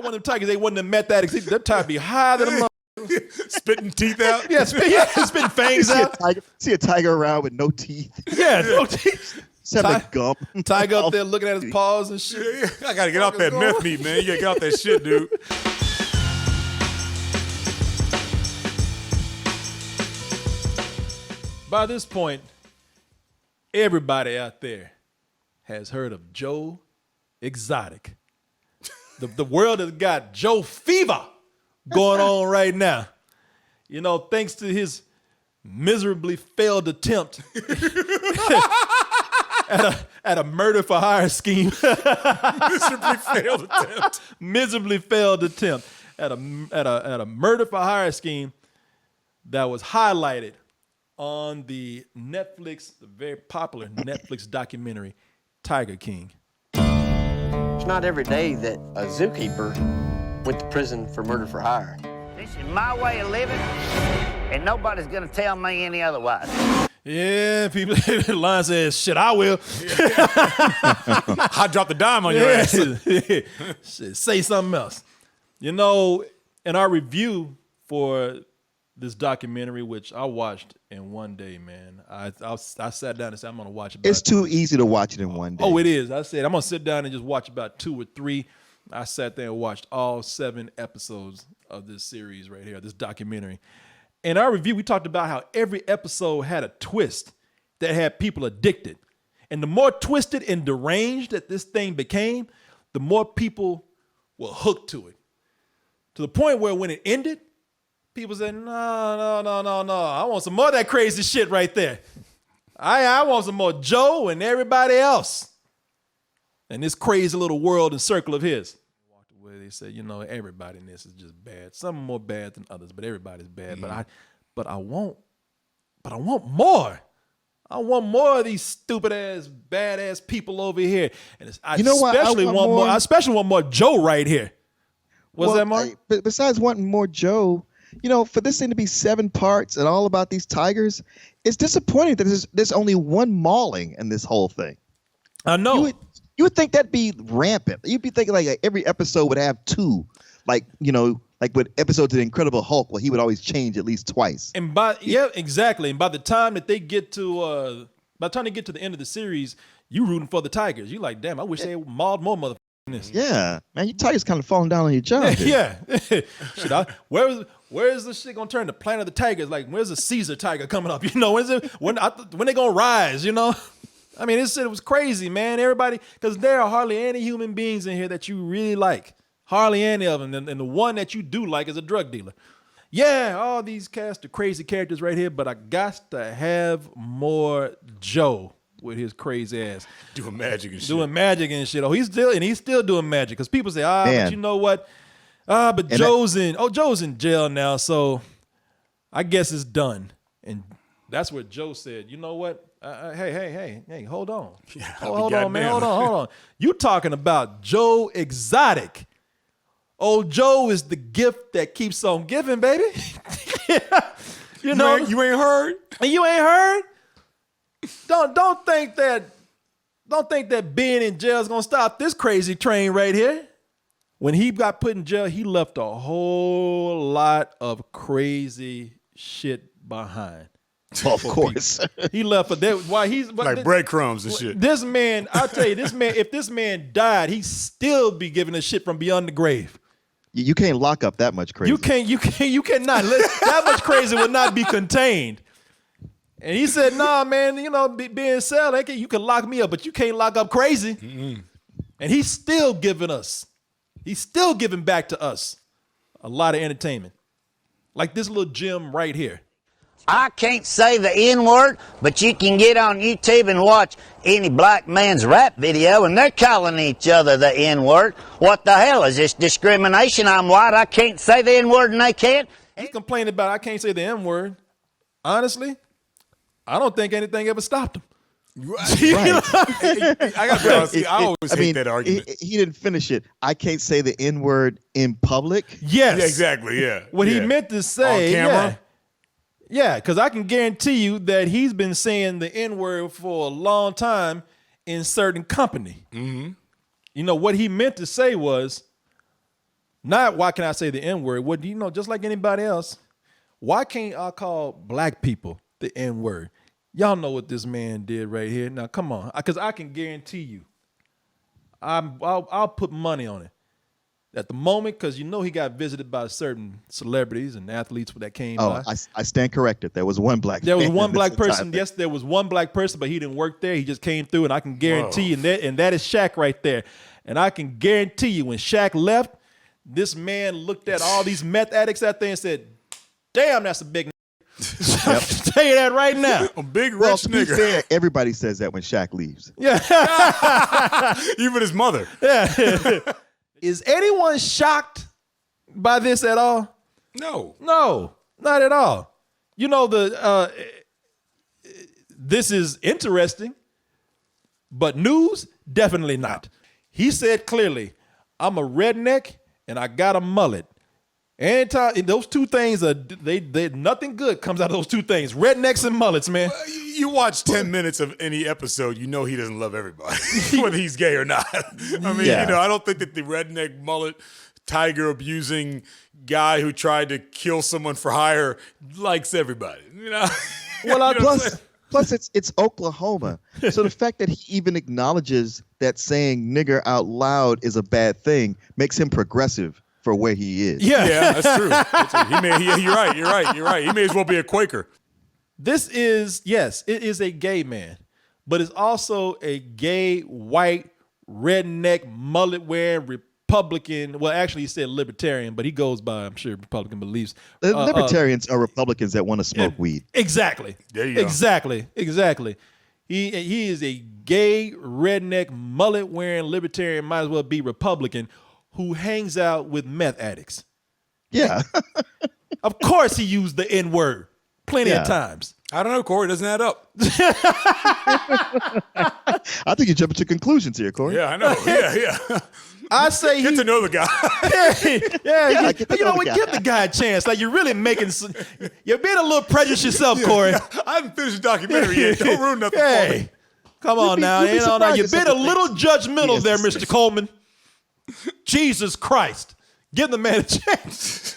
one of them tigers, they wouldn't have met that. That tiger be higher than a mother. Spitting teeth out. Yeah, spitting fangs out. See a tiger around with no teeth. Yeah, no teeth. Just having gum. Tiger up there looking at his paws and shit. I gotta get off that meth meat, man. You gotta get off that shit, dude. By this point, everybody out there has heard of Joe Exotic. The world has got Joe fever going on right now. You know, thanks to his miserably failed attempt at a murder for hire scheme. Miserably failed attempt at a murder for hire scheme that was highlighted on the very popular Netflix documentary, Tiger King. It's not every day that a zookeeper went to prison for murder for hire. This is my way of living, and nobody's gonna tell me any otherwise. Yeah, people, the line says, shit, I will. I dropped the dime on your ass. Shit, say something else. You know, in our review for this documentary, which I watched in one day, man, I sat down and said, I'm going to watch about It's too easy to watch it in one day. Oh, it is. I said, I'm going to sit down and just watch about 2 or 3. I sat there and watched all 7 episodes of this series right here, this documentary. In our review, we talked about how every episode had a twist that had people addicted. And the more twisted and deranged that this thing became, the more people were hooked to it. To the point where when it ended, people said, no. I want some more of that crazy shit right there. I want some more Joe and everybody else. And this crazy little world and circle of his. Walked away, they said, you know, everybody in this is just bad. Some more bad than others, but everybody's bad. Mm-hmm. But I want more. I want more of these stupid ass, badass people over here. And I especially want more Joe right here. What's that, Mark? But besides wanting more Joe, you know, for this thing to be 7 parts and all about these tigers, it's disappointing that there's only one mauling in this whole thing. I know. You would think that'd be rampant. You'd be thinking like every episode would have 2, like, you know, like with episodes of The Incredible Hulk, where he would always change at least twice. And exactly. And by the time they get to the end of the series, you rooting for the Tigers. You like, damn, I wish they mauled more motherfuckers in this. Yeah, man, you Tigers kind of falling down on your job. Yeah. Shit, where is this shit gonna turn to Planet of the Tigers? Like, where's the Caesar Tiger coming up? You know, when they gonna rise? You know. I mean, this shit was crazy, man. Everybody, because there are hardly any human beings in here that you really like. Hardly any of them. And the one that you do like is a drug dealer. Yeah, all these cast of crazy characters right here, but I got to have more Joe with his crazy ass. Doing magic and shit. Oh, he's still doing magic. Because people say, but you know what? But Joe's in jail now, so I guess it's done. And that's what Joe said. You know what? Hey, hold on. Yeah, hold on, man. Hold on. You talking about Joe Exotic. Old Joe is the gift that keeps on giving, baby. You know, you ain't heard? You ain't heard? Don't think that being in jail is gonna stop this crazy train right here. When he got put in jail, he left a whole lot of crazy shit behind. Of course. He left for that. Why he's like breadcrumbs and shit. This man, I'll tell you, if this man died, he'd still be giving us shit from beyond the grave. You can't lock up that much crazy. You cannot. That much crazy will not be contained. And he said, nah, man, you know, being cell, you can lock me up, but you can't lock up crazy. Mm-mm. And he's still giving back to us a lot of entertainment. Like this little gem right here. I can't say the N-word, but you can get on YouTube and watch any black man's rap video, and they're calling each other the N-word. What the hell? Is this discrimination? I'm white, I can't say the N-word, and they can't? He's complaining about I can't say the N-word. Honestly, I don't think anything ever stopped him. Right. I got to be honest, I always hate that argument. He didn't finish it. I can't say the N-word in public. Yes. Yeah, exactly, yeah. What he meant to say. On camera? Yeah, because I can guarantee you that he's been saying the N-word for a long time in certain company. Mm-hmm. You know, what he meant to say was, Not why can I say the N-word? Well, just like anybody else, why can't I call black people the N-word? Y'all know what this man did right here. Now, come on, because I can guarantee you, I'll put money on it. At the moment, because he got visited by certain celebrities and athletes that came by. I stand corrected. There was one black. There was man one in black this entire person. thing. Yes, there was one black person, but he didn't work there. He just came through, and I can guarantee you, and that is Shaq right there. And I can guarantee you, when Shaq left, this man looked at all these meth addicts out there and said, "Damn, that's a big." I can tell you that right now. A big rich Well, to be nigga. fair, everybody says that when Shaq leaves. Even his mother. Is anyone shocked by this at all? No. No, not at all. This is interesting, but news, definitely not. He said clearly, I'm a redneck and I got a mullet. Anytime those two things they nothing good comes out of those two things. Rednecks and mullets, man. You watch 10 minutes of any episode, he doesn't love everybody, whether he's gay or not. I mean, I don't think that the redneck mullet tiger abusing guy who tried to kill someone for hire likes everybody. Well, Plus, it's Oklahoma. So the fact that he even acknowledges that saying nigger out loud is a bad thing makes him progressive for where he is. Yeah, that's true. You're right. He may as well be a Quaker. This is, yes, it is a gay man, but it's also a gay, white, redneck, mullet wearing Republican. Well, actually, he said libertarian, but he goes by, I'm sure, Republican beliefs. The libertarians are Republicans that want to smoke weed. Exactly. There you go. Exactly. He is a gay, redneck, mullet wearing libertarian, might as well be Republican, who hangs out with meth addicts. Yeah. Of course he used the N-word plenty of times. I don't know, Corey. It doesn't add up. I think you're jumping to conclusions here, Corey. Yeah, I know. Yeah. I say Get to know the guy. Get to you know know the what? guy. Give the guy a chance. Like, you're really you're being a little prejudiced yourself, Corey. I haven't finished the documentary yet. Don't ruin nothing for me. Hey, come on now. you'd be Now surprised you've at been a some of the little things judgmental he there, has to Mr. say. Coleman. Jesus Christ. Give the man a chance.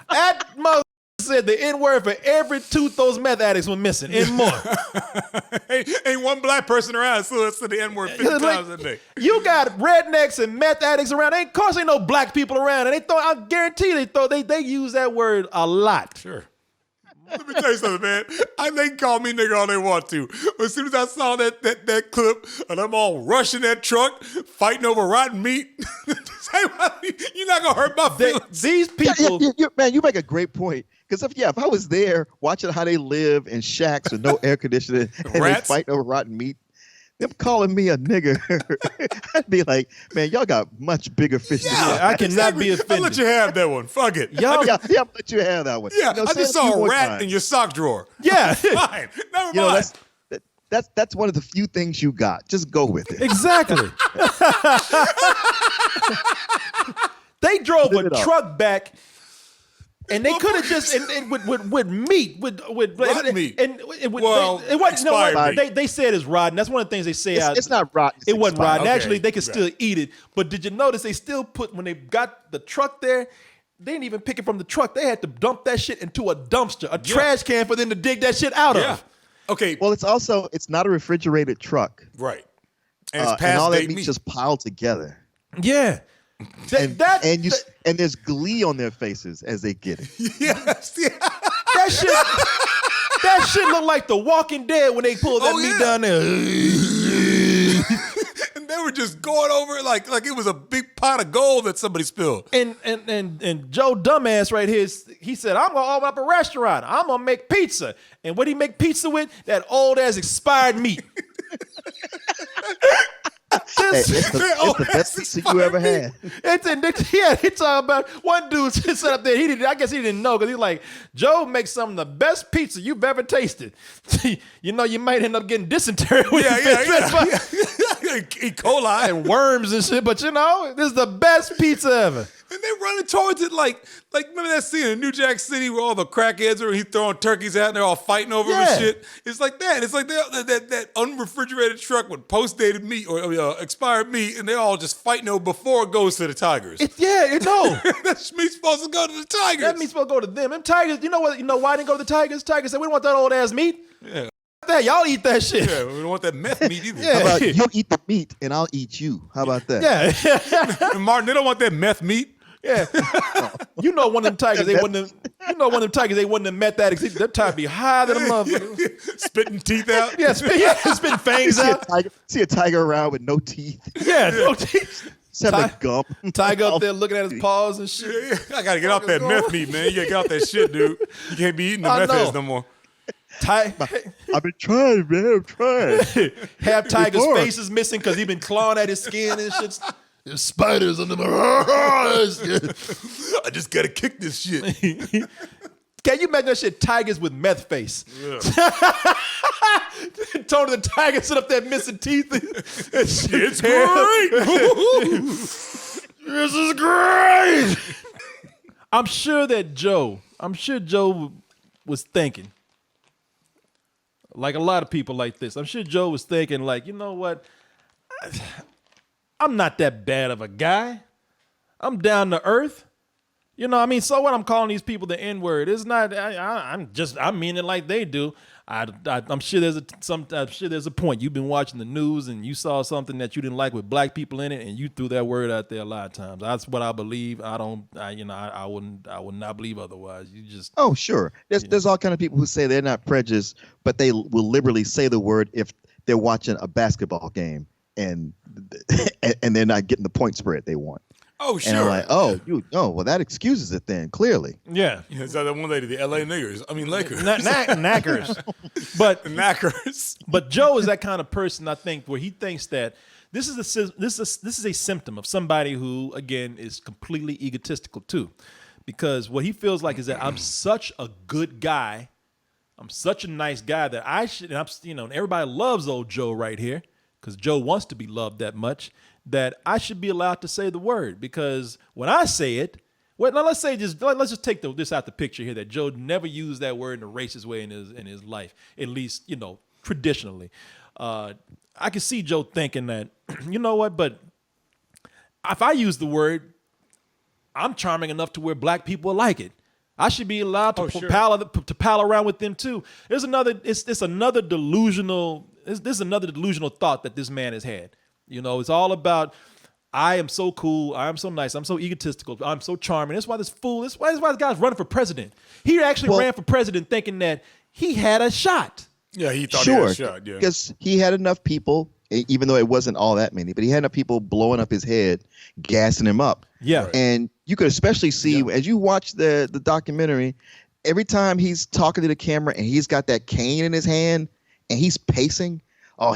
That mother said the N-word for every tooth those meth addicts were missing and more. Ain't one black person around, so it's the N-word 50 times a day. You got rednecks and meth addicts around. Of course, ain't no black people around. And I guarantee they use that word a lot. Sure. Let me tell you something, man. They can call me nigga all they want to. But as soon as I saw that clip and I'm all rushing that truck, fighting over rotten meat, you're not going to hurt my feelings. These people. Man, you make a great point. Because if I was there watching how they live in shacks with no air conditioning and they Rats? fight over rotten meat, them calling me a nigger, I'd be like, man, y'all got much bigger fish to fry. I cannot be offended. I'll let you have that one. Fuck it. Y'all, Yeah, I'll let you have that one. Yeah, You know, I say just it a few saw a more rat times. in your sock drawer. yeah, Fine. Never You know, mind. that's one of the few things you got. Just go with it. exactly. They drove Live a it up. truck back. And they could have just and with meat with Rotten meat. and Well, it wasn't expired meat. they said it's rotten. That's one of the things they say out. It's not rotten. it's It wasn't expired. rotten. Okay, Actually, they could right. still eat it. But did you notice they still put when they got the truck there? They didn't even pick it from the truck. They had to dump that shit into a dumpster, a trash can for them to dig that shit out Yeah. of. Okay, Well, it's not a refrigerated truck. right. And it's And past all that date meat's meat. just piled together. Yeah. And there's glee on their faces as they get it. Yes. Yeah. That shit looked like The Walking Dead when they pulled that meat down there. And they were just going over it like it was a big pot of gold that somebody spilled. And Joe dumbass right here, he said, I'm gonna open up a restaurant. I'm gonna make pizza. And what he make pizza with? That old ass expired meat. Hey, it's the best pizza you ever had. He talking about one dude sat up there. I guess he didn't know because he's like, Joe makes some of the best pizza you've ever tasted. You might end up getting dysentery with E. coli. and worms and shit, but this is the best pizza ever. And they running towards it like remember that scene in New Jack City where all the crackheads are, he's throwing turkeys out and they're all fighting over him and shit. It's like that. It's like that unrefrigerated truck with post-dated meat or expired meat, and they're all just fighting over before it goes to the Tigers. No. That meat's supposed to go to the Tigers. That meat's supposed to go to them. Them Tigers, you know what? You know why they didn't go to the Tigers? Tigers said, we don't want that old ass meat. Yeah. That y'all eat that shit. Yeah, we don't want that meth meat either. How about you eat the meat and I'll eat you? How about that? Yeah. And Martin, they don't want that meth meat. Yeah. You know one of them tigers, they wouldn't have met that. That tiger be higher than a motherfucker. Spitting teeth out. Yeah, spitting fangs out. See a tiger around with no teeth. Yeah, no teeth. Except a gum. Tiger up there looking at his paws and shit. I gotta get off that meth meat, man. You gotta get off that shit, dude. You can't be eating the meth heads no more. I've been trying, man. I'm trying. Half Tiger's face is missing because he been clawing at his skin and shit. There's spiders under my eyes. I just gotta kick this shit. Can you imagine that shit? Tigers with meth face. Yeah. Tony the Tiger sit up there missing teeth. It's great. This is great. I'm sure Joe was thinking, like a lot of people like this. I'm sure Joe was thinking, like, you know what? I'm not that bad of a guy. I'm down to earth. You know, I mean, so what? I'm calling these people the N-word. It's not. I mean it like they do. I'm sure there's a point. You've been watching the news and you saw something that you didn't like with black people in it, and you threw that word out there a lot of times. That's what I believe. I would not believe otherwise. You just. Oh, sure. There's all kind of people who say they're not prejudiced, but they will liberally say the word if they're watching a basketball game and they're not getting the point spread they want. Oh, sure. And I'm like, well, that excuses it then, clearly. Yeah. It's like that one lady, the LA Lakers. Knackers. But knackers. But Joe is that kind of person, I think, where he thinks that this is a symptom of somebody who, again, is completely egotistical too. Because what he feels like is that I'm such a good guy, I'm such a nice guy that I should, and everybody loves old Joe right here, because Joe wants to be loved that much, that I should be allowed to say the word. Because when I say it, let's just take this out the picture here, that Joe never used that word in a racist way in his life, at least, traditionally. I can see Joe thinking that, you know what, but if I use the word, I'm charming enough to where black people like it. I should be allowed to pal around with them too. There's another delusional thought that this man has had. It's all about, I am so cool, I am so nice, I'm so egotistical, I'm so charming. That's why this guy's running for president. He actually ran for president thinking that he had a shot. Yeah, he thought he had a shot. Yeah, because he had enough people, even though it wasn't all that many, but he had enough people blowing up his head, gassing him up. Yeah, right. And you could especially see as you watch the documentary, every time he's talking to the camera and he's got that cane in his hand and he's pacing,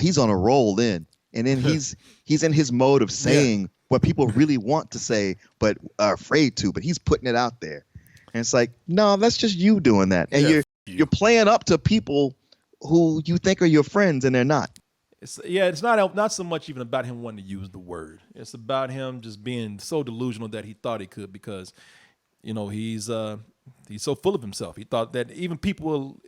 he's on a roll then. And then he's in his mode of saying what people really want to say but are afraid to, but he's putting it out there. And it's like, no, that's just you doing that. And you're playing up to people who you think are your friends and they're not. It's not so much even about him wanting to use the word. It's about him just being so delusional that he thought he could, because he's so full of himself. He thought that even people will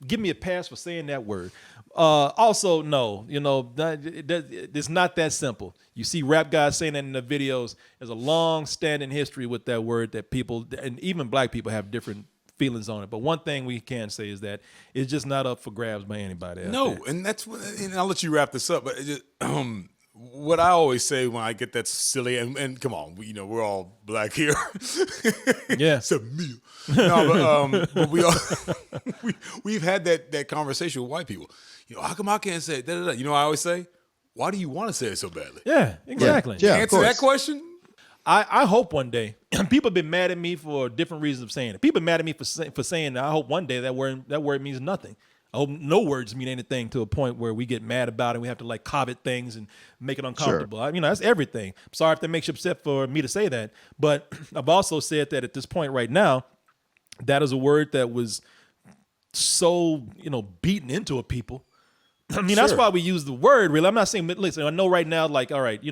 give me a pass for saying that word. Also, no, it's not that simple. You see rap guys saying that in the videos. There's a long-standing history with that word that people, and even black people, have different feelings on it. But one thing we can say is that it's just not up for grabs by anybody else. No, and that's what, and I'll let you wrap this up. But what I always say when I get that silly, and come on, we're all black here. Yeah. Except me. No, but we've had that conversation with white people. How come I can't say it? Da, da, da. You know what I always say? Why do you want to say it so badly? Yeah, exactly. Yeah, answer that question? I hope one day, people have been mad at me for different reasons of saying it. People are mad at me for saying that. I hope one day that word means nothing. I hope no words mean anything to a point where we get mad about it. We have to covet things and make it uncomfortable. Sure. That's everything. I'm sorry if that makes you upset for me to say that. But I've also said that at this point right now, that is a word that was so, beaten into a people. I mean, That's why we use the word, really. I'm not saying, listen, I know right now, all right,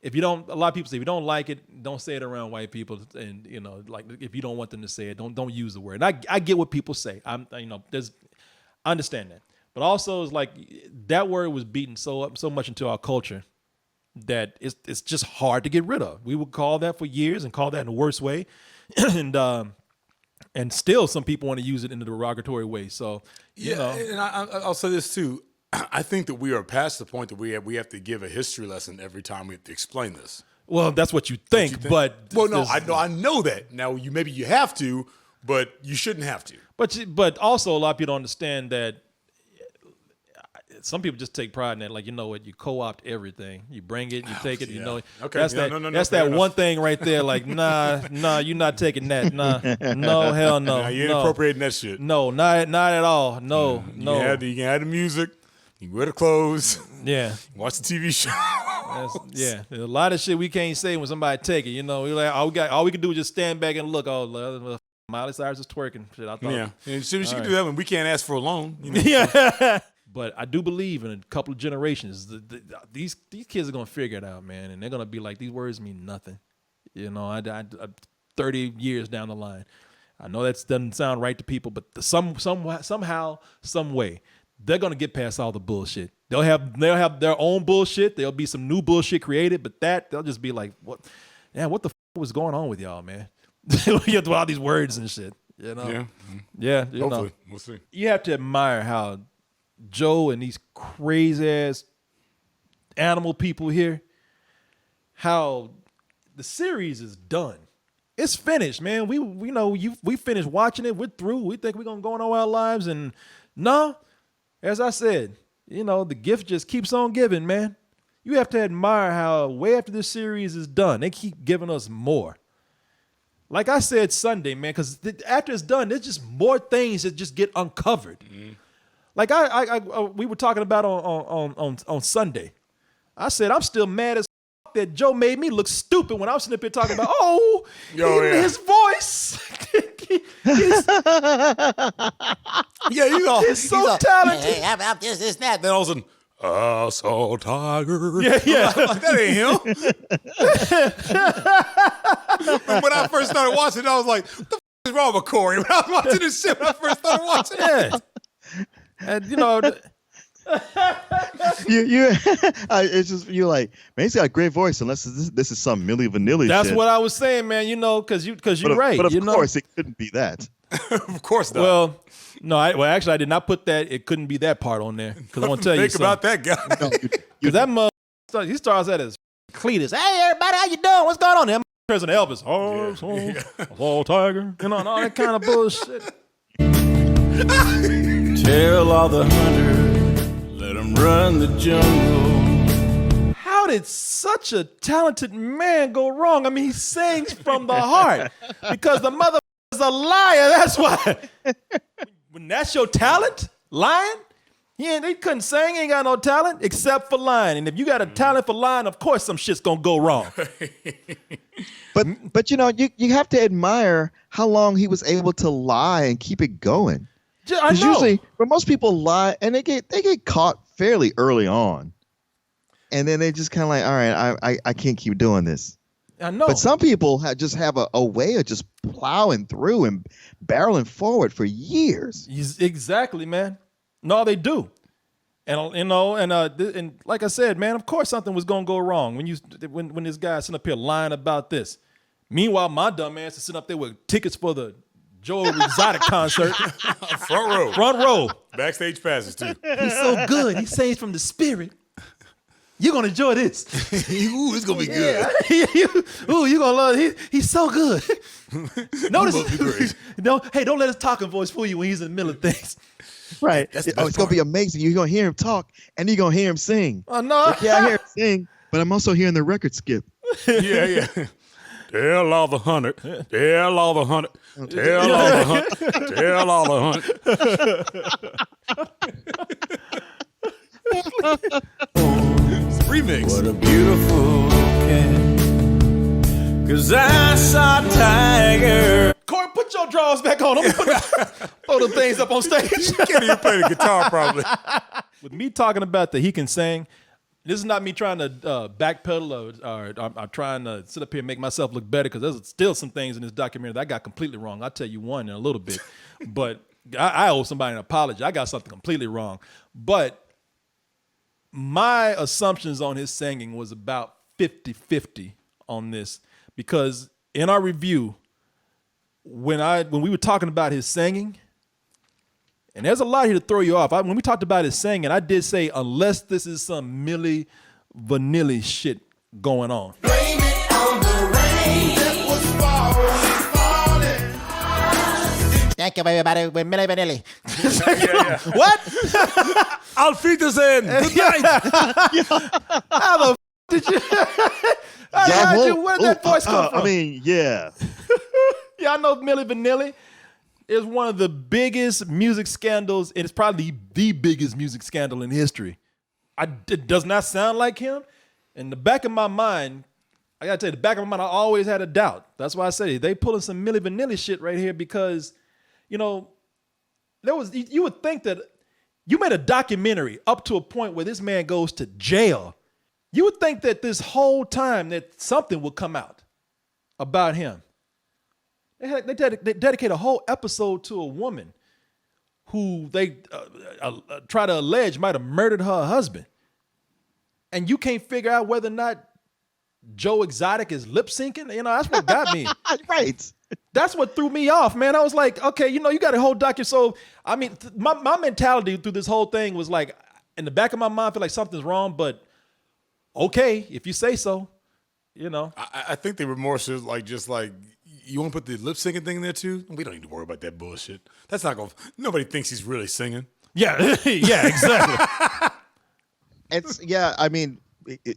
if you don't, a lot of people say if you don't like it, don't say it around white people. And like if you don't want them to say it, don't use the word. And I get what people say. I understand that. But also, it's like that word was beaten so much into our culture that it's just hard to get rid of. We would call that for years and call that in the worst way, and still some people want to use it in a derogatory way. So and I'll say this too. I think that we are past the point that we have to give a history lesson every time we have to explain this. Well, that's what you think, but I know that. Now maybe you have to, but you shouldn't have to. But also a lot of people don't understand that. Some people just take pride in that, like, you know what, you co-opt everything. You bring it, you take it, Okay. That's that one thing right there, like, nah, you're not taking that. Nah, no, hell no. Nah, you ain't appropriating that shit. No, not at all. No. You can have the music, you can wear the clothes, yeah. watch the TV show. Yeah. There's a lot of shit we can't say when somebody take it. We're like, all we can do is just stand back and look, Miley Cyrus is twerking. Shit, I thought. Yeah. And she can do that when we can't ask for a loan. Yeah. But I do believe in a couple of generations, these kids are gonna figure it out, man, and they're gonna be like, these words mean nothing. 30 years down the line, I know that doesn't sound right to people, but somehow, some way, they're gonna get past all the bullshit. They'll have their own bullshit. There'll be some new bullshit created, but they'll just be like, what the was going on with y'all, man? You have to all these words and shit. Yeah. Hopefully, we'll see. You have to admire how Joe and these crazy ass animal people here, how the series is done. It's finished, man. We finished watching it. We're through. We think we're gonna go on our lives, and no, as I said, the gift just keeps on giving, man. You have to admire how way after this series is done, they keep giving us more. Like I said Sunday, man, because after it's done, there's just more things that just get uncovered. Mm-hmm. Like we were talking about on Sunday. I said I'm still mad as that Joe made me look stupid when I was sitting up here talking about his voice. He's so talented. Hey, how about this, that? Then all of a sudden, I saw Tiger. Yeah. Like, that ain't him. When I first started watching it, I was like, what the is wrong with Corey? When I was watching this shit when I first started watching it. Yeah. And it's just you're like, man, he's got a great voice. Unless this is some Milli Vanilli. That's shit. what I was saying, man. Because you're right. But of course, it couldn't be that. Of course not. Well, no. Actually, I did not put that. It couldn't be that part on there because I want to tell you something. Think about that guy. Because that mother, he starts at his Cletus. Hey, everybody, how you doing? What's going on there? President Elvis. Oh, Tiger. And all that kind of bullshit. Tell all the hunters, let them run the jungle. How did such a talented man go wrong? I mean, he sings from the heart because the mother is a liar. That's why. When that's your talent, lying, he couldn't sing. He ain't got no talent except for lying. And if you got a talent for lying, of course some shit's gonna go wrong. But you have to admire how long he was able to lie and keep it going. Because usually, when most people lie, and they get caught fairly early on, and then they just kind of like, all right, I can't keep doing this. I know. But some people just have a way of just plowing through and barreling forward for years. Exactly, man. No, they do. And and like I said, man, of course something was gonna go wrong when this guy sitting up here lying about this. Meanwhile, my dumb ass is sitting up there with tickets for the Joe Exotic concert. Front row. Backstage passes, too. He's so good. He sings from the spirit. You're going to enjoy this. Ooh, it's going to be good. Ooh, you're going to love it. He's so good. Notice. Don't let his talking voice fool you when he's in the middle of things. Right. It's going to be amazing. You're going to hear him talk, and you're going to hear him sing. Oh, no. Like, yeah, I hear him sing, but I'm also hearing the record skip. Yeah. Tell all the hunter. Tell all the hunter. Tell all the hunter. Tell all the hunter. It's a remix. What a beautiful cat. 'Cause I saw Tiger. Corey, put your drawers back on. I'm gonna throw the things up on stage. You can't even play the guitar, probably. With me talking about that he can sing, This is not me trying to backpedal or I'm trying to sit up here and make myself look better, because there's still some things in this documentary that I got completely wrong. I'll tell you one in a little bit. But I owe somebody an apology. I got something completely wrong. But my assumptions on his singing was about 50-50 on this, because in our review, when we were talking about his singing, and there's a lot here to throw you off. When we talked about his singing, I did say, unless this is some Milli Vanilli shit going on. Blame it on the rain that was falling. Thank you, everybody, with Milli Vanilli. What? Auf Wiedersehen. Good night. How the did you? Where did that voice come from? I mean, yeah. Yeah, I know Milli Vanilli is one of the biggest music scandals, and it's probably the biggest music scandal in history. It does not sound like him. In the back of my mind, I gotta tell you, the back of my mind, I always had a doubt. That's why I say they pulling some Milli Vanilli shit right here, because, you know, you would think that you made a documentary up to a point where this man goes to jail. You would think that this whole time that something would come out about him. They dedicate a whole episode to a woman who they try to allege might have murdered her husband. And you can't figure out whether or not Joe Exotic is lip syncing. You know, that's what got me. Right. That's what threw me off, man. I was like, okay, you know, you got a whole documentary. So, I mean, my mentality through this whole thing was like, in the back of my mind, I feel like something's wrong, but okay, if you say so, you know. I think the remorse is just like, you want to put the lip syncing thing in there too? We don't need to worry about that bullshit. That's not going to, nobody thinks he's really singing. Yeah, yeah, exactly. I mean,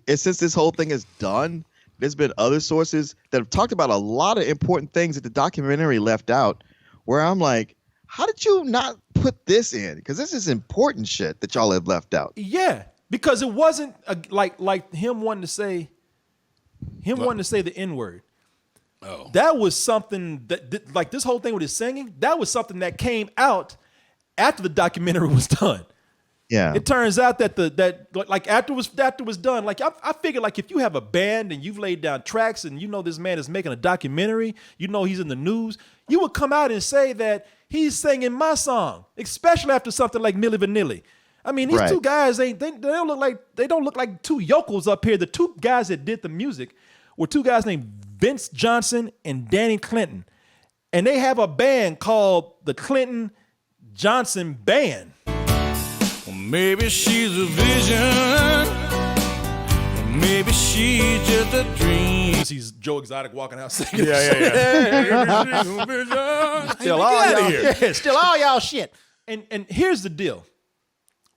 since this whole thing is done, there's been other sources that have talked about a lot of important things that the documentary left out, where I'm like, how did you not put this in? Because this is important shit that y'all have left out. Yeah, because it wasn't like him wanting to say the N-word. Oh. That was something that like this whole thing with his singing, that was something that came out after the documentary was done. Yeah. It turns out that after it was done, like I figured, like, if you have a band and you've laid down tracks and you know this man is making a documentary, you know he's in the news, you would come out and say that he's singing my song, especially after something like Milli Vanilli. I mean, these two guys they don't look like two yokels up here. The two guys that did the music were two guys named Vince Johnson and Danny Clinton. And they have a band called the Clinton Johnson Band. Well, maybe she's a vision. Maybe she's just a dream. You see Joe Exotic walking out singing. Yeah. Still all y'all shit. And here's the deal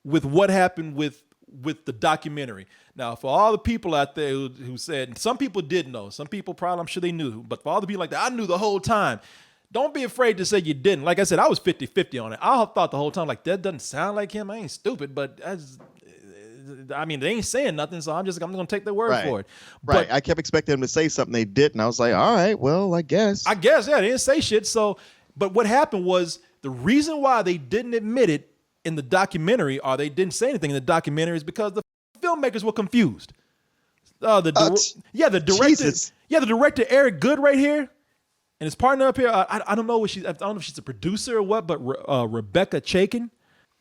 with what happened with the documentary. Now, for all the people out there who said, some people did know, some people probably, I'm sure they knew, but for all the people like that, I knew the whole time. Don't be afraid to say you didn't. Like I said, I was 50-50 on it. I thought the whole time, like, that doesn't sound like him. I ain't stupid, but they ain't saying nothing, so I'm going to take their word for it. Right. I kept expecting them to say something they didn't. I was like, all right, well, I guess, yeah, they didn't say shit. So, but what happened was, the reason why they didn't admit it in the documentary, or they didn't say anything in the documentary, is because the filmmakers were confused. The director Eric Good right here, and his partner up here. I don't know I don't know if she's a producer or what, but Rebecca Chaikin.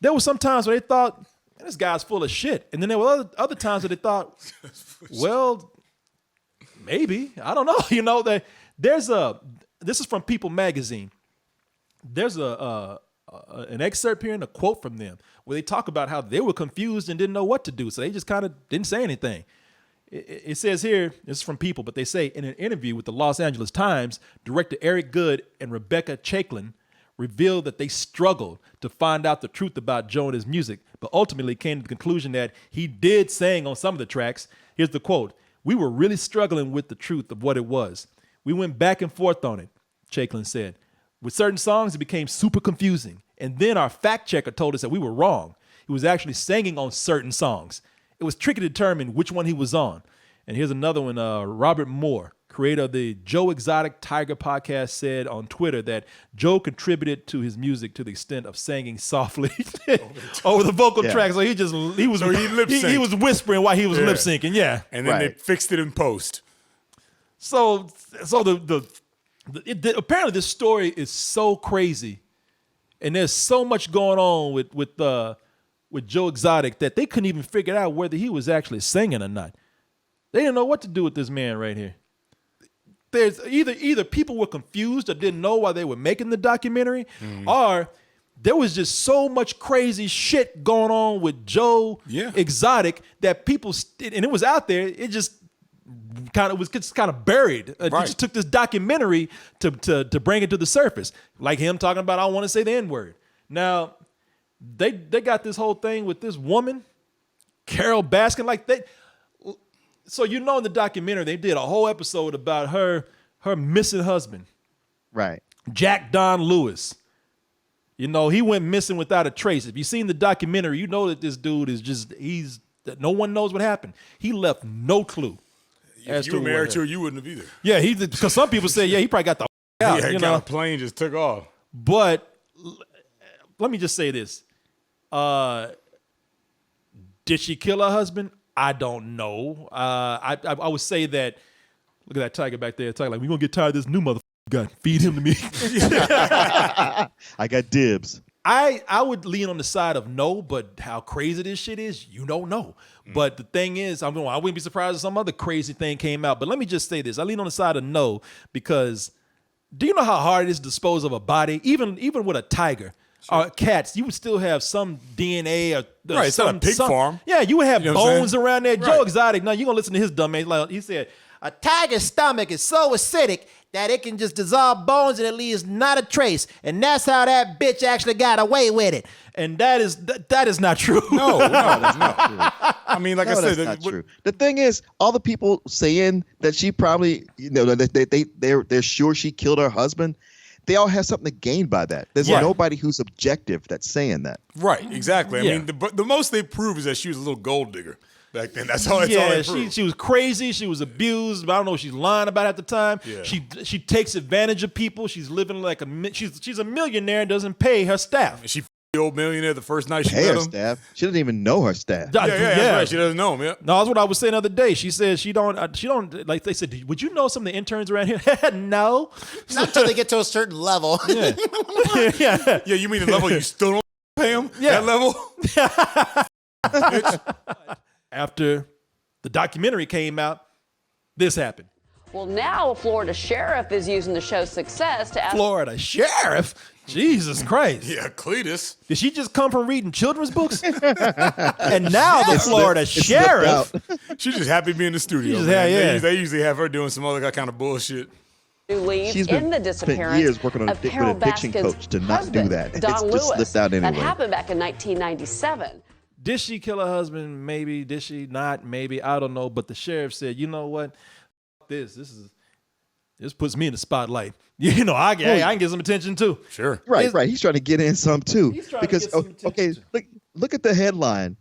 There were some times where they thought, this guy's full of shit, and then there were other times where they thought, well, maybe, I don't know. You know, this is from People Magazine. There's an excerpt here and a quote from them where they talk about how they were confused and didn't know what to do. So they just kind of didn't say anything. It says here, this is from People, but they say, in an interview with the Los Angeles Times, director Eric Good and Rebecca Chaikin revealed that they struggled to find out the truth about Joe and his music, but ultimately came to the conclusion that he did sing on some of the tracks. Here's the quote: "We were really struggling with the truth of what it was. We went back and forth on it," Chaikin said. "With certain songs, it became super confusing. And then our fact checker told us that we were wrong. He was actually singing on certain songs. It was tricky to determine which one he was on." And here's another one, Robert Moore, creator of the Joe Exotic Tiger podcast, said on Twitter that Joe contributed to his music to the extent of singing softly over the vocal track. So he was whispering while he was lip syncing. Yeah, and then they fixed it in post. So apparently this story is so crazy, and there's so much going on with Joe Exotic that they couldn't even figure out whether he was actually singing or not. They didn't know what to do with this man right here. There's either people were confused or didn't know why they were making the documentary, or there was just so much crazy shit going on with Joe Exotic that people, and it was out there, it just kind of buried. They just took this documentary to bring it to the surface. Like him talking about, I want to say the N-word. Now, they got this whole thing with this woman, Carol Baskin, so in the documentary, they did a whole episode about her missing husband. Right. Jack Don Lewis. He went missing without a trace. If you've seen the documentary, you know that this dude is that no one knows what happened. He left no clue. If you were married to her, you wouldn't have either. Yeah, because some people say, he probably got the out. Yeah, got a plane, just took off. But let me just say this. Did she kill her husband? I don't know. I would say that, look at that tiger back there. Tiger, we're going to get tired of this new motherfucker guy. Feed him to me. I got dibs. I would lean on the side of no, but how crazy this shit is, you don't know. But the thing is, I wouldn't be surprised if some other crazy thing came out. But let me just say this. I lean on the side of no because do you know how hard it is to dispose of a body? Even with a tiger or cats, you would still have some DNA or it's not a pig farm. Yeah, you would have bones around there. Right. Joe Exotic, now you're going to listen to his dumb ass. Like he said, a tiger's stomach is so acidic that it can just dissolve bones and it leaves not a trace. And that's how that bitch actually got away with it. And that is not true. No, that's not true. I mean, like I said, that's not true. The thing is, all the people saying that she probably, they're sure she killed her husband, they all have something to gain by that. There's nobody who's objective that's saying that. Right, exactly. I mean, the most they prove is that she was a little gold digger back then. That's all. She was crazy. She was abused. But I don't know what she's lying about at the time. Yeah. She takes advantage of people. She's living like she's a millionaire and doesn't pay her staff. And she the old millionaire the first night she met her him. Staff. She doesn't even know her staff. That's right. She doesn't know him. Yeah. No, that's what I was saying the other day. She said she don't like. They said, would you know some of the interns around here? No, not until they get to a certain level. Yeah. Yeah. You mean the level you still don't pay him? Yeah, that level. After the documentary came out, this happened. Well, now a Florida sheriff is using the show's success to ask... Florida sheriff? Jesus Christ. Yeah, Cletus. Did she just come from reading children's books? And now the Florida sheriff. She's just happy to be in the studio. They usually have her doing some other kind of bullshit. She's been spent years working with an addiction coach to not do that. It's just slipped out anyway. That happened back in 1997. Did she kill her husband? Maybe. Did she not? Maybe. I don't know. But the sheriff said, you know what? This puts me in the spotlight. I can get some attention too. Sure. Right. He's trying to get in some too. Because look at the headline.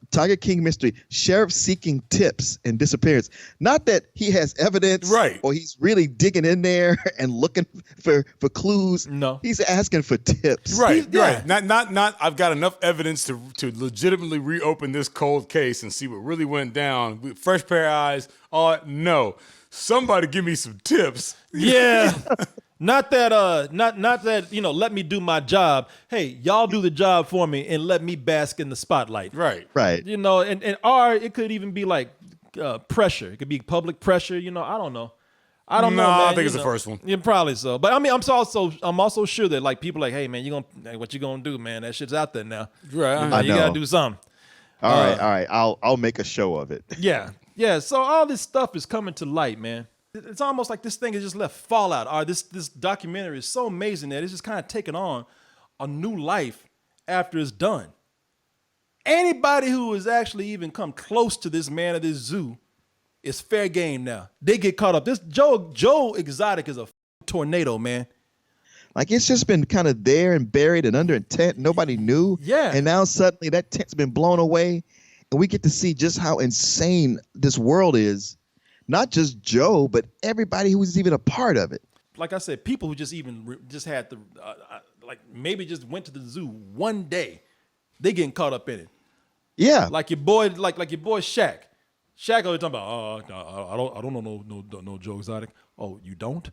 Tiger King mystery, sheriff seeking tips and disappearance. Not that he has evidence, right? Or he's really digging in there and looking for clues. No, he's asking for tips. Right. Not. I've got enough evidence to legitimately reopen this cold case and see what really went down. Fresh pair of eyes. No, somebody give me some tips. Yeah. Not that let me do my job. Hey, y'all do the job for me and let me bask in the spotlight. Right. Or it could even be like pressure. It could be public pressure. I don't know. I don't know. Man. I think it's the first one. Yeah, probably so. But I mean, I'm also sure that like people like, hey man, what you gonna do, man? That shit's out there now. Right. You gotta do something. All right. I'll make a show of it. Yeah. So all this stuff is coming to light, man. It's almost like this thing is just left fallout. Or this documentary is so amazing that it's just kind of taken on a new life after it's done. Anybody who has actually even come close to this man at this zoo is fair game now. They get caught up. This Joe Exotic is a tornado, man. Like it's just been kind of there and buried and under a tent. Nobody knew. Yeah. And now suddenly that tent's been blown away. And we get to see just how insane this world is not just Joe, but everybody who was even a part of it. Like I said, people who just had the like maybe just went to the zoo one day, they getting caught up in it. Yeah, Like your boy, like your boy Shaq. Shaq always talking about, I don't know no Joe Exotic. Oh, you don't?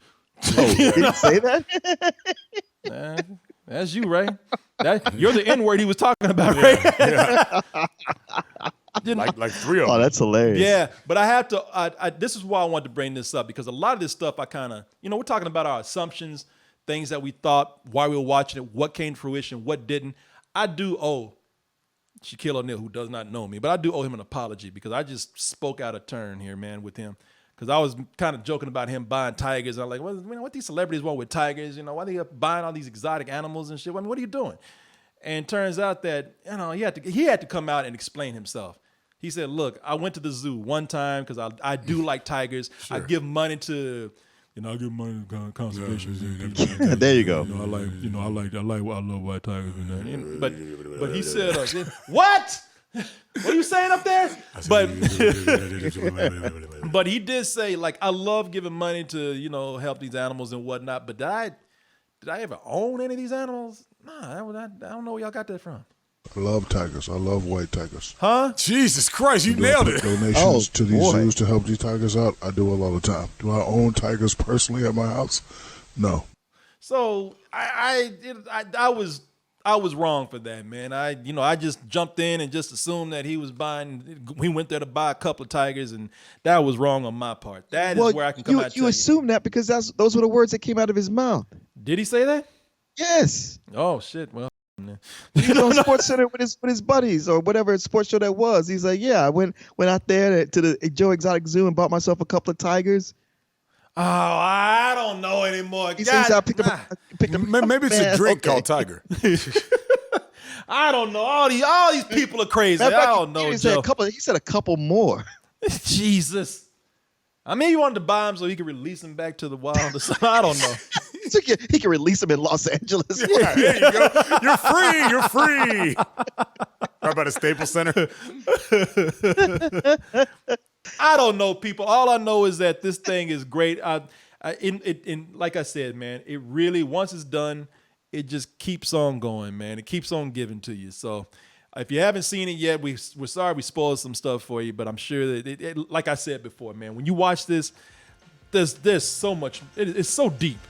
oh, did he say that? Man, that's you, Ray. You're the N word he was talking about, Ray. Like 3 of them. Oh, that's hilarious. Yeah, but I have to. This is why I wanted to bring this up, because a lot of this stuff I kind of, we're talking about our assumptions, things that we thought while we were watching it, what came to fruition, what didn't. I do owe Shaquille O'Neal, who does not know me, but I do owe him an apology, because I just spoke out of turn here, man, with him. Because I was kind of joking about him buying tigers. And I'm like, what these celebrities want with tigers? Why they buying all these exotic animals and shit? I mean, what are you doing? And turns out that he had to come out and explain himself. He said, "Look, I went to the zoo one time because I do like tigers. Sure. I give money to, I give money to conservation. There you go. I love white tigers. But he said, what? What are you saying up there? But he did say, like, I love giving money to, help these animals and whatnot. But did I ever own any of these animals? Nah, I don't know where y'all got that from. I love tigers. I love white tigers. Huh? Jesus Christ, you nailed it. Donations to these zoos to help these tigers out. I do it all the time. Do I own tigers personally at my house? No. So I was wrong for that, man. I just jumped in and just assumed that he went there to buy a couple of tigers, and that was wrong on my part. That is where I can come out and tell you. You assume that because those were the words that came out of his mouth. Did he say that? Yes. Oh shit. Well, he was on Sports Center with his buddies or whatever sports show that was. He's like, yeah, I went out there to the Joe Exotic Zoo and bought myself a couple of tigers. Oh, I don't know anymore. He says I picked him. Maybe it's a drink called Tiger. I don't know. All these people are crazy. I don't know, Joe. He said a couple more. Jesus. I mean, he wanted to buy him so he could release him back to the wild or something. I don't know. He can release him in Los Angeles. Yeah, there you go. You're free. You're free. How about a Staples Center? I don't know, people. All I know is that this thing is great. Like I said, man, it really, once it's done, it just keeps on going, man. It keeps on giving to you. So if you haven't seen it yet, we're sorry we spoiled some stuff for you, but I'm sure that, like I said before, man, when you watch this, there's so much. It's so deep.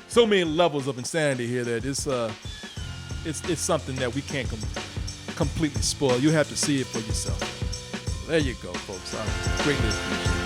So many levels of insanity here that it's something that we can't completely spoil. You have to see it for yourself. There you go, folks. I greatly appreciate it.